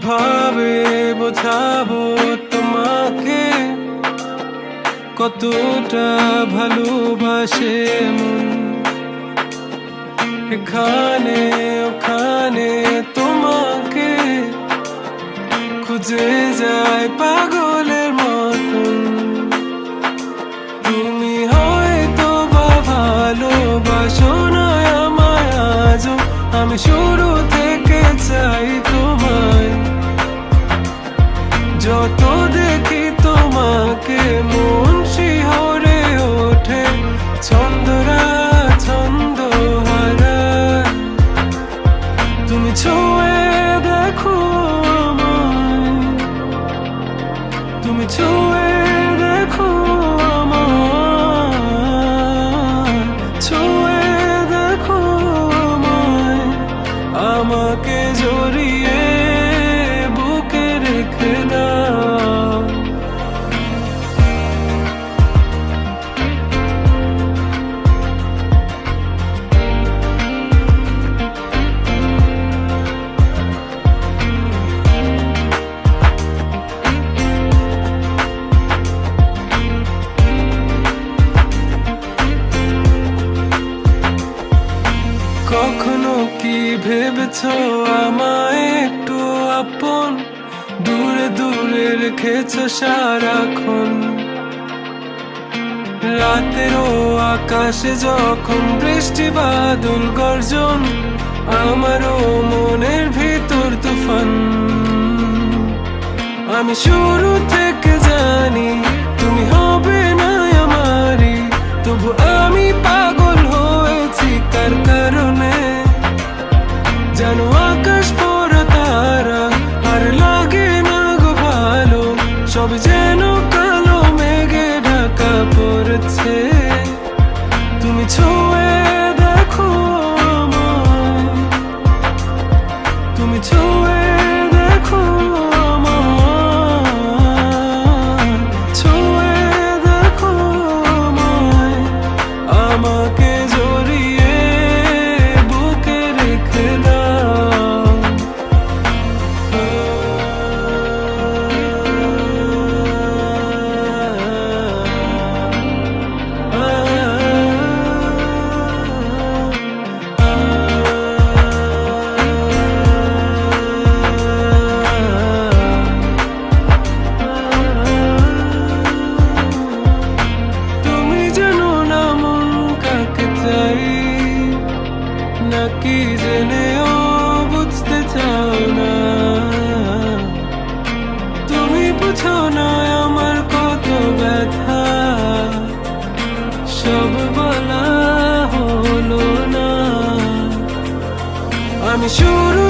কিভাবে বোঝাবো তোমাকে কতটা ভালোবাসে মন। এখানে ওখানে তোমাকে খুঁজে যায় পাগলের মতন। তুমি হয়তো বা ভালোবাসো না আমায় আজও, আমি শুরু থেকে চাই তোমায়। যত দেখি তোমাকে মন শিহরে ওঠে, ছন্দরা ছন্দ হারা। তুমি ছুঁয়ে দেখো আমায়, তুমি ছুঁয়ে দেখো আমায়, ছুঁয়ে দেখো আমায়। আমাকে জড়িয়ে বুকে রেখে দাও। কখনো কি ভেবেছো আমায় একটু আপন, দূরে দূরে রেখেছো সারাক্ষণ। রাতেরও আকাশে যখন বৃষ্টি বাদল গর্জন, আমারও মনের ভিতর তুফান। আমি শুরু থেকে জানি তুমি হবে না আমারই, তবু আমি পাগল হয়েছি কার কারণে। জানো আকাশ পড়া তারা আর লাগে না গো ভালো, সব যেন কালো মেঘে ঢাকা পড়েছে। তুমি ছুঁয়ে দেখো আমায়, তুমি ছুঁয়ে দেখো আমায়, ছুঁয়ে দেখো আমায়। আমাকে জড়িয়ে বুকে রেখে দাও। তুমি জানো না মন কাকে চাই, নাকি জেনেও বুঝতে চাও না। তুমি বুঝো না আমার কত ব্যথা, সব বলা হলো না। আমি শুরু